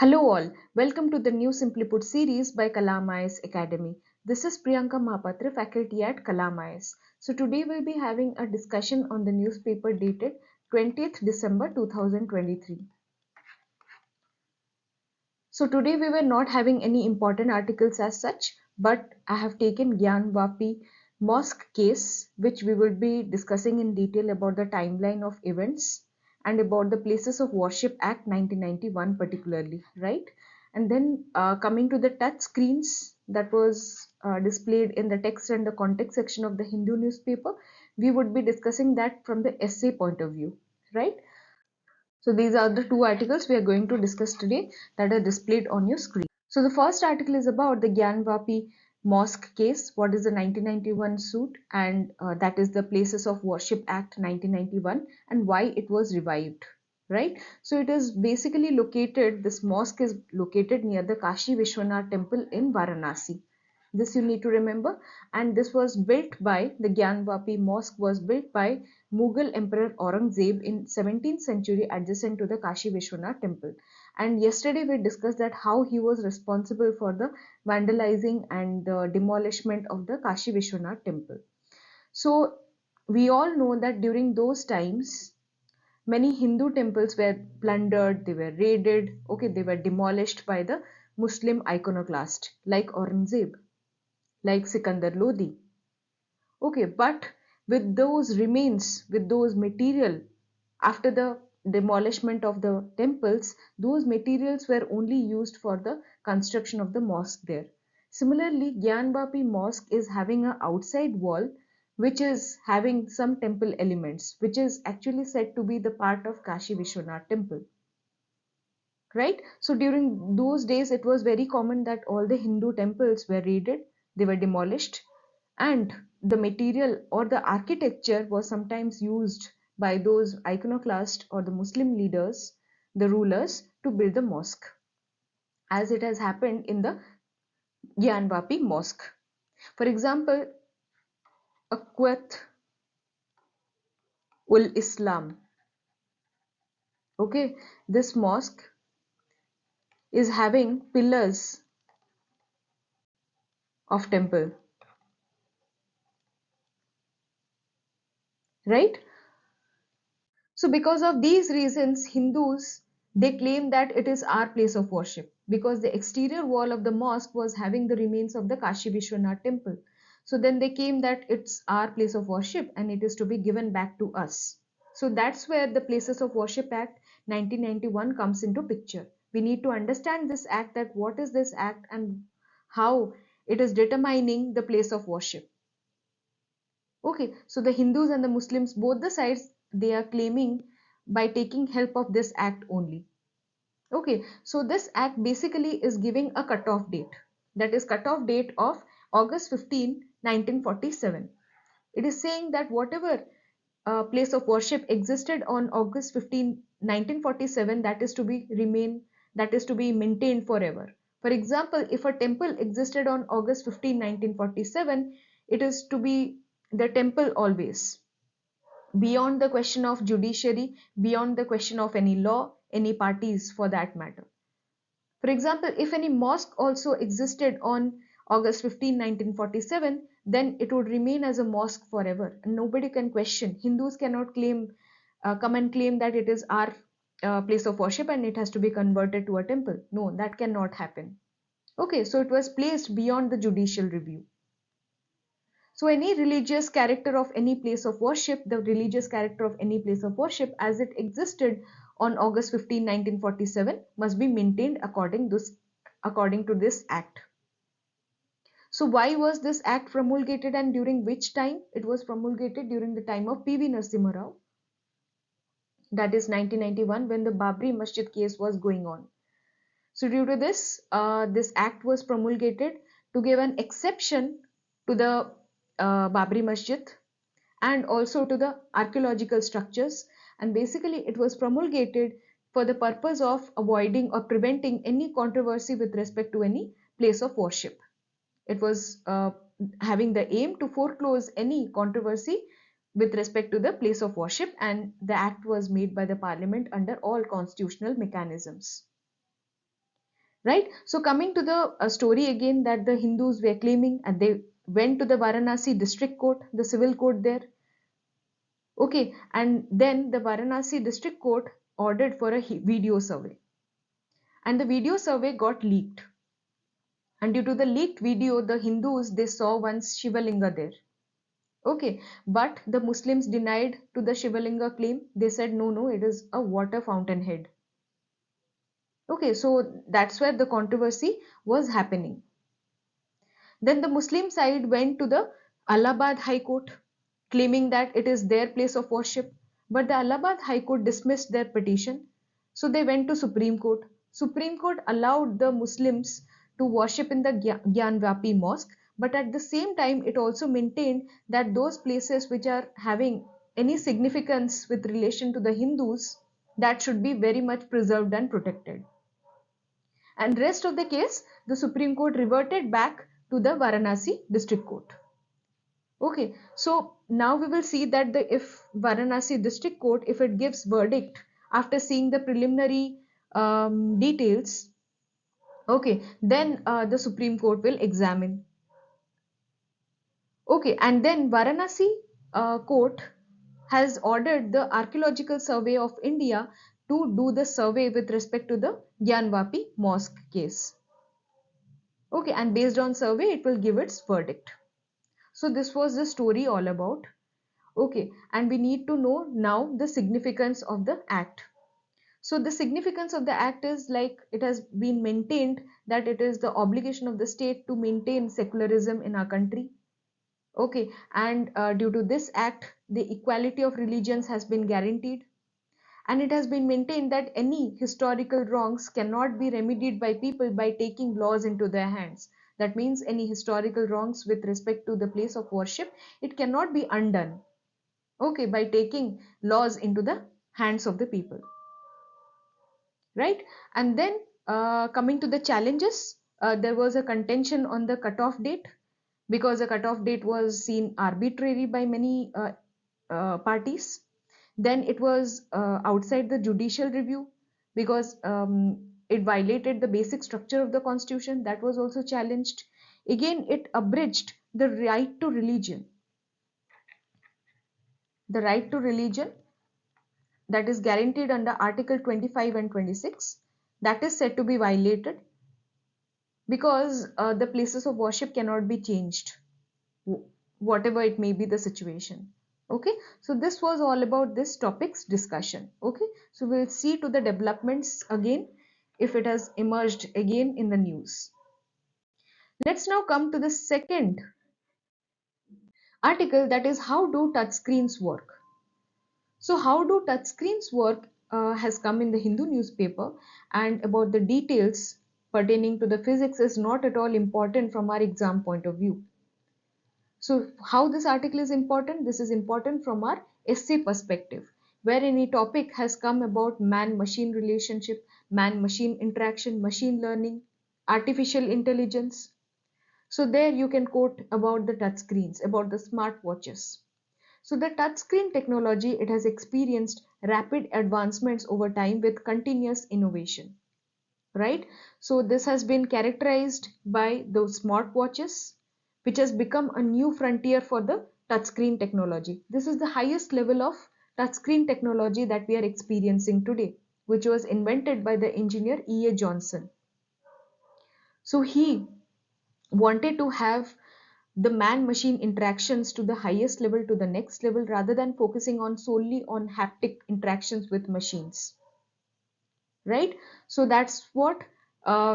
Hello all, welcome to the new Simply Put series by Kalam IAS Academy. This is Priyanka Mahapatra, faculty at Kalam IAS. So today we'll be having a discussion on the newspaper dated 20th December 2023. So today we were not having any important articles as such, but I have taken Gyanvapi Mosque case, which we will be discussing in detail about the timeline of events and about the Places of Worship Act 1991 particularly, right? And then coming to the touch screens that was displayed in the text and the context section of the Hindu newspaper, we would be discussing that from the essay point of view, right? So these are the two articles we are going to discuss today that are displayed on your screen. So the first article is about the Gyanvapi Mosque case. What is the 1991 suit, and that is the Places of Worship Act 1991 and why it was revived. Right. So it is basically located, this mosque is located near the Kashi Vishwanath temple in Varanasi. This you need to remember. And this was built by, the Gyanvapi Mosque was built by Mughal Emperor Aurangzeb in 17th century adjacent to the Kashi Vishwanath temple. And yesterday we discussed that how he was responsible for the vandalizing and the demolishment of the Kashi Vishwanath temple. So we all know that during those times many Hindu temples were plundered, they were raided, okay, they were demolished by the Muslim iconoclast like Aurangzeb, like Sikandar Lodi. Okay, but with those remains, with those material, after the demolishment of the temples, those materials were only used for the construction of the mosque there. Similarly, Gyanvapi Mosque is having an outside wall which is having some temple elements, which is actually said to be the part of Kashi Vishwanath temple. Right? So during those days, it was very common that all the Hindu temples were raided, they were demolished, and the material or the architecture was sometimes used by those iconoclasts or the Muslim leaders, the rulers, to build the mosque, as it has happened in the Gyanvapi Mosque. For example, Akwat ul Islam. Okay, this mosque is having pillars of temple, right? So because of these reasons, Hindus, they claim that it is our place of worship because the exterior wall of the mosque was having the remains of the Kashi Vishwanath temple. So then they claim that it's our place of worship and it is to be given back to us. So that's where the Places of Worship Act 1991 comes into picture. We need to understand this act, that what is this act and how it is determining the place of worship. Okay, so the Hindus and the Muslims, both the sides, they are claiming by taking help of this act only. Okay, so this act basically is giving a cutoff date. That is cutoff date of August 15, 1947. It is saying that whatever place of worship existed on August 15, 1947, that is to be maintained forever. For example, if a temple existed on August 15, 1947, it is to be the temple always, beyond the question of judiciary, beyond the question of any law, any parties for that matter. For example, if any mosque also existed on August 15, 1947, then it would remain as a mosque forever and nobody can question. Hindus cannot come and claim that it is our place of worship and it has to be converted to a temple. No, that cannot happen. Okay, so it was placed beyond the judicial review. So any religious character of any place of worship, the religious character of any place of worship as it existed on August 15, 1947 must be maintained according to this act. So why was this act promulgated and during which time? It was promulgated during the time of P.V. Narasimha Rao, that is 1991, when the Babri Masjid case was going on. So due to this, this act was promulgated to give an exception to the Babri Masjid and also to the archaeological structures, and basically it was promulgated for the purpose of avoiding or preventing any controversy with respect to any place of worship. It was having the aim to foreclose any controversy with respect to the place of worship, and the act was made by the parliament under all constitutional mechanisms. right? So coming to the story again, that the Hindus were claiming, and they went to the Varanasi district court, the civil court there. Okay, and then the Varanasi district court ordered for a video survey, and the video survey got leaked. And due to the leaked video, the Hindus, they saw one Shivalinga there. Okay, but the Muslims denied to the Shivalinga claim. They said no, no, it is a water fountain head. Okay, so that's where the controversy was happening. Then the Muslim side went to the Allahabad High Court, claiming that it is their place of worship. But the Allahabad High Court dismissed their petition. So they went to Supreme Court. Supreme Court allowed the Muslims to worship in the Gyanvapi Mosque, but at the same time it also maintained that those places which are having any significance with relation to the Hindus, that should be very much preserved and protected. And rest of the case, the Supreme Court reverted back to the Varanasi district court. Okay, so now we will see that if Varanasi district court, if it gives verdict after seeing the preliminary details, okay, then the Supreme Court will examine. Okay, and then Varanasi court has ordered the Archaeological Survey of India to do the survey with respect to the Gyanvapi Mosque case. Okay, and based on survey, it will give its verdict. So this was the story all about. Okay, and we need to know now the significance of the act. So the significance of the act is like it has been maintained that it is the obligation of the state to maintain secularism in our country. Okay, and due to this act, the equality of religions has been guaranteed, and it has been maintained that any historical wrongs cannot be remedied by people by taking laws into their hands. That means any historical wrongs with respect to the place of worship, it cannot be undone, okay, by taking laws into the hands of the people, right? And then coming to the challenges, there was a contention on the cutoff date, because the cutoff date was seen arbitrary by many parties. Then it was outside the judicial review, because it violated the basic structure of the constitution. That was also challenged. Again, it abridged the right to religion. The right to religion that is guaranteed under Article 25 and 26, that is said to be violated, because the places of worship cannot be changed, whatever it may be the situation. Okay, so this was all about this topic's discussion. Okay, so we'll see to the developments again if it has emerged again in the news. Let's now come to the second article, that is how do touchscreens work. So how do touchscreens work has come in the Hindu newspaper, and about the details pertaining to the physics is not at all important from our exam point of view. So how this article is important? This is important from our essay perspective, where any topic has come about man-machine relationship, man-machine interaction, machine learning, artificial intelligence. So there you can quote about the touchscreens, about the smartwatches. So the touchscreen technology, it has experienced rapid advancements over time with continuous innovation, right? So this has been characterized by those smartwatches, which has become a new frontier for the touchscreen technology. This is the highest level of touchscreen technology that we are experiencing today, which was invented by the engineer E.A. Johnson. So he wanted to have the man-machine interactions to the highest level, to the next level, rather than focusing on solely on haptic interactions with machines, right? So that's what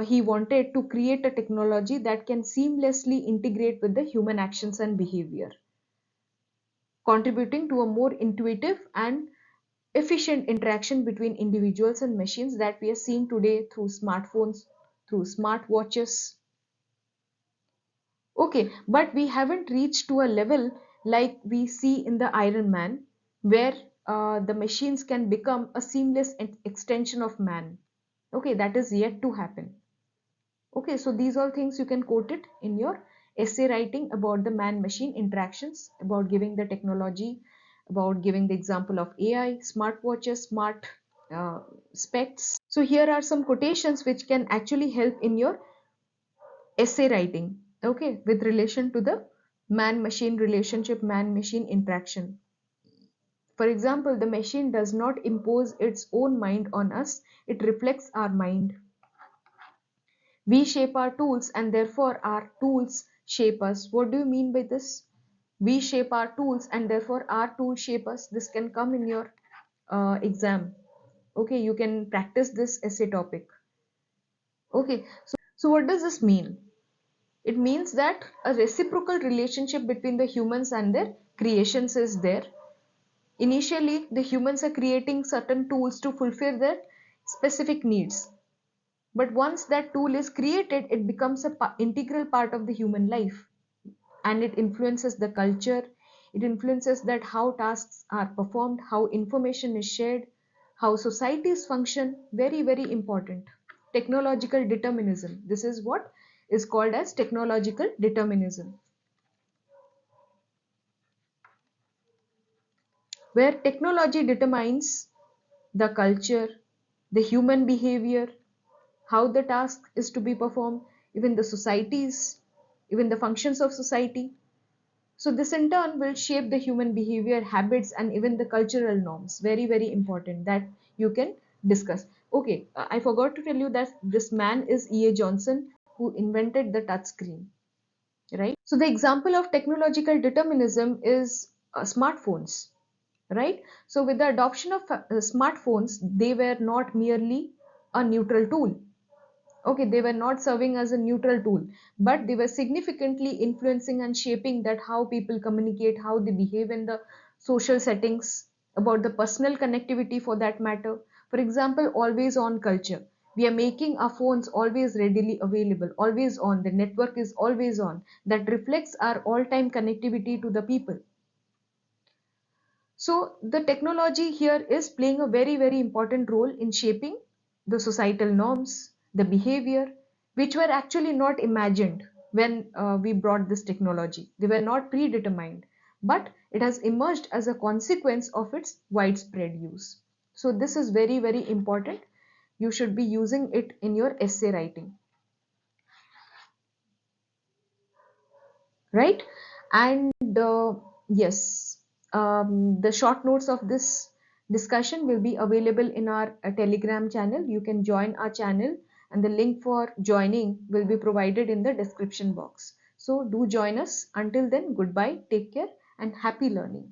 he wanted to create, a technology that can seamlessly integrate with the human actions and behavior, contributing to a more intuitive and efficient interaction between individuals and machines that we are seeing today through smartphones, through smartwatches. Okay, but we haven't reached to a level like we see in the Iron Man, where the machines can become a seamless extension of man. Okay, that is yet to happen. Okay, so these all things you can quote it in your essay writing about the man-machine interactions, about giving the technology, about giving the example of AI, smartwatches, smart specs. So here are some quotations which can actually help in your essay writing, okay, with relation to the man-machine relationship, man-machine interaction. For example, the machine does not impose its own mind on us, it reflects our mind. We shape our tools and therefore our tools shape us. What do you mean by this? We shape our tools and therefore our tools shape us. This can come in your exam. Okay, you can practice this essay topic. Okay, so what does this mean? It means that a reciprocal relationship between the humans and their creations is there. Initially, the humans are creating certain tools to fulfill their specific needs. But once that tool is created, it becomes an integral part of the human life, and it influences the culture. It influences that how tasks are performed, how information is shared, how societies function. Very, very important. Technological determinism. This is what is called as technological determinism, where technology determines the culture, the human behavior, how the task is to be performed, even the societies, even the functions of society. So this in turn will shape the human behavior, habits, and even the cultural norms. Very, very important that you can discuss. Okay, I forgot to tell you that this man is E.A. Johnson, who invented the touch screen, right? So the example of technological determinism is smartphones, right? So with the adoption of smartphones, they were not merely a neutral tool. Okay, they were not serving as a neutral tool, but they were significantly influencing and shaping that how people communicate, how they behave in the social settings, about the personal connectivity for that matter. For example, always on culture. We are making our phones always readily available, always on. The network is always on. That reflects our all-time connectivity to the people. So the technology here is playing a very, very important role in shaping the societal norms, the behavior, which were actually not imagined when we brought this technology. They were not predetermined, but it has emerged as a consequence of its widespread use. So this is very, very important. You should be using it in your essay writing, right? And yes, the short notes of this discussion will be available in our Telegram channel. You can join our channel, and the link for joining will be provided in the description box. So do join us. Until then, goodbye, take care, and happy learning.